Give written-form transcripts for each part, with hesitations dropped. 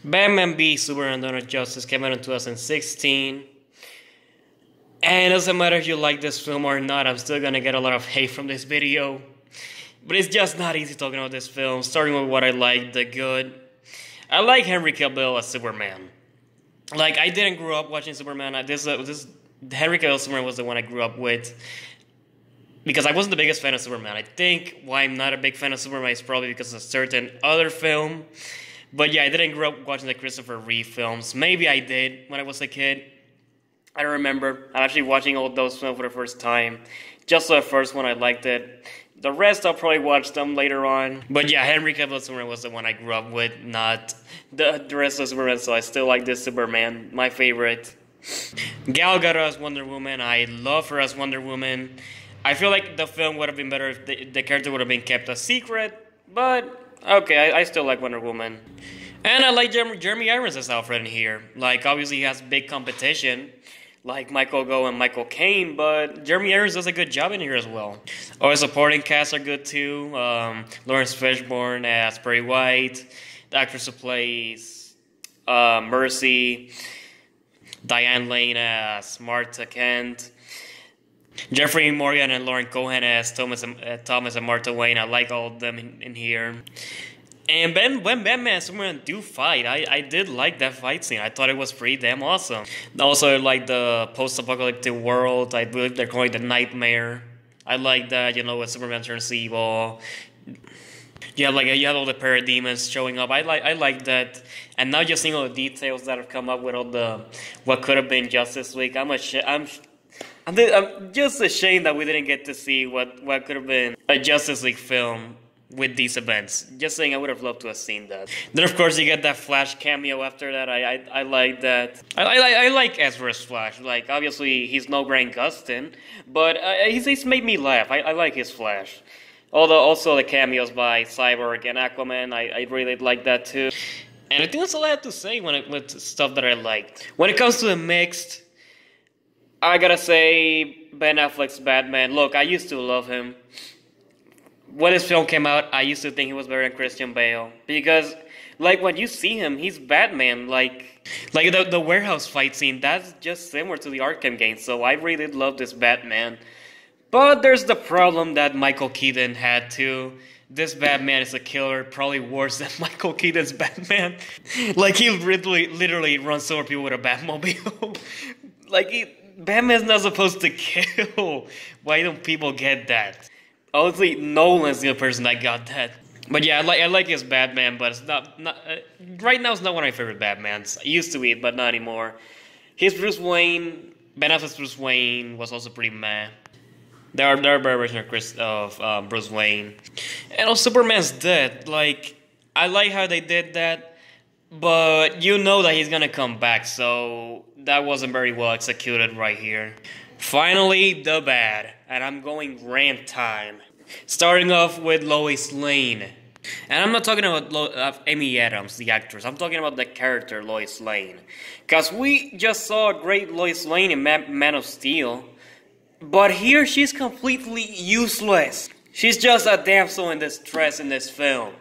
Batman v Superman Dawn of Justice came out in 2016. And it doesn't matter if you like this film or not, I'm still gonna get a lot of hate from this video. But it's just not easy talking about this film, starting with what I like, the good. I like Henry Cavill as Superman. Like, I didn't grow up watching Superman. Henry Cavill Superman was the one I grew up with. Because I wasn't the biggest fan of Superman. I think why I'm not a big fan of Superman is probably because of a certain other film. But yeah, I didn't grow up watching the Christopher Reeve films. Maybe I did when I was a kid. I don't remember. I'm actually watching all those films for the first time. Just the first one, I liked it. The rest, I'll probably watch them later on. But yeah, Henry Cavill Superman was the one I grew up with, not the rest of Superman, so I still like this Superman, my favorite. Gal Gadot as Wonder Woman, I love her as Wonder Woman. I feel like the film would have been better if the character would have been kept a secret, but okay, I still like Wonder Woman. And I like Jeremy Irons as Alfred in here. Like, obviously he has big competition, like Michael Gough and Michael Caine, but Jeremy Irons does a good job in here as well. All the supporting cast are good too. Lawrence Fishburne as Perry White, the actress who plays Mercy, Diane Lane as Martha Kent, Jeffrey Morgan and Lauren Cohan as Thomas and Martha Wayne. I like all of them in here. And when Batman and Superman do fight, I did like that fight scene. I thought it was pretty damn awesome. Also, like the post-apocalyptic world. I believe they're calling it the Nightmare. I like that, you know, when Superman turns evil. You have all the parademons showing up. I like that. And now just seeing all the details that have come up with all the what could have been Justice League. I'm just ashamed that we didn't get to see what could have been a Justice League film with these events. Just saying, I would have loved to have seen that. Then, of course, you get that Flash cameo after that. I like that. I like Ezra's Flash. Like, obviously, he's no Grant Gustin, but he's made me laugh. I like his Flash. Although, also the cameos by Cyborg and Aquaman, I really like that too. And I think that's all I have to say with stuff that I liked. When it comes to the mixed, I gotta say, Ben Affleck's Batman. Look, I used to love him. When this film came out, I used to think he was better than Christian Bale. Because, like, when you see him, he's Batman. Like the warehouse fight scene, that's just similar to the Arkham game. So I really love this Batman. But there's the problem that Michael Keaton had, too. This Batman is a killer, probably worse than Michael Keaton's Batman. Like, he literally runs over people with a Batmobile. Batman's not supposed to kill. Why don't people get that? Honestly, Nolan's the person that got that. But yeah, I like his Batman, but it's not right now it's not one of my favorite Batmans. It used to be, but not anymore. His Bruce Wayne, Ben Affleck's Bruce Wayne was also pretty meh. There are better versions of Bruce Wayne. And also Superman's dead. Like, I like how they did that, but you know that he's gonna come back, so that wasn't very well executed right here. Finally, the bad. And I'm going rant time. Starting off with Lois Lane. And I'm not talking about Amy Adams, the actress. I'm talking about the character Lois Lane. Because we just saw a great Lois Lane in Man of Steel. But here she's completely useless. She's just a damsel in distress in this film.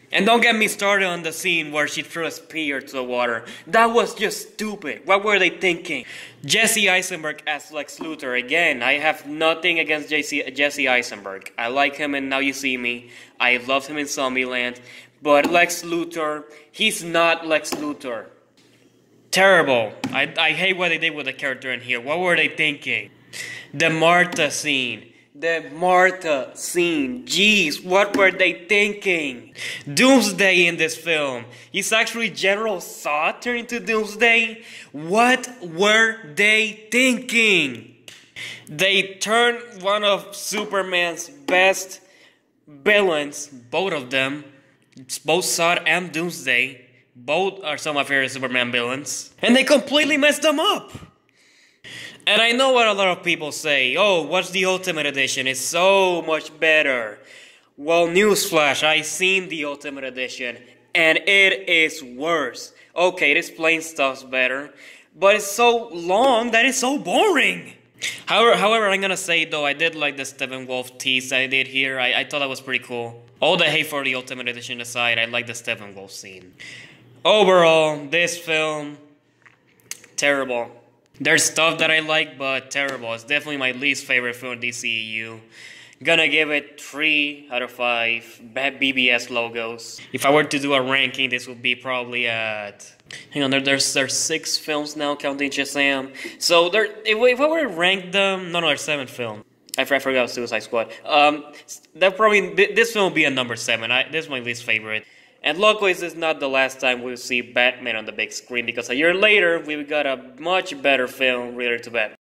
And don't get me started on the scene where she threw a spear to the water. That was just stupid. What were they thinking? Jesse Eisenberg as Lex Luthor. Again, I have nothing against Jesse Eisenberg. I like him in Now You See Me. I loved him in Zombieland. But Lex Luthor, he's not Lex Luthor. Terrible. I hate what they did with the character in here. What were they thinking? The Martha scene. Jeez, what were they thinking? Doomsday in this film. He's actually General Zod turned into Doomsday? What were they thinking? They turned one of Superman's best villains, both of them, both Zod and Doomsday, both are some of my favorite Superman villains, and they completely messed them up. And I know what a lot of people say, oh, what's the Ultimate Edition? It's so much better. Well, newsflash, I've seen the Ultimate Edition, and it is worse. Okay, it explains stuff better, but it's so long that it's so boring. However, I'm gonna say, though, I did like the Steppenwolf tease that I did here. I thought that was pretty cool. All the hate for the Ultimate Edition aside, I like the Steppenwolf scene. Overall, this film, terrible. There's stuff that I like, but terrible. It's definitely my least favorite film in DCEU. Gonna give it 3 out of 5 bad BBS logos. If I were to do a ranking, this would be probably at... Hang on, there's 6 films now, counting Shazam. So, if I were to rank them... No, there's 7 films. I forgot Suicide Squad. This film will be a number 7. This is my least favorite. And luckily, this is not the last time we'll see Batman on the big screen, because a year later, we got a much better film related to Batman.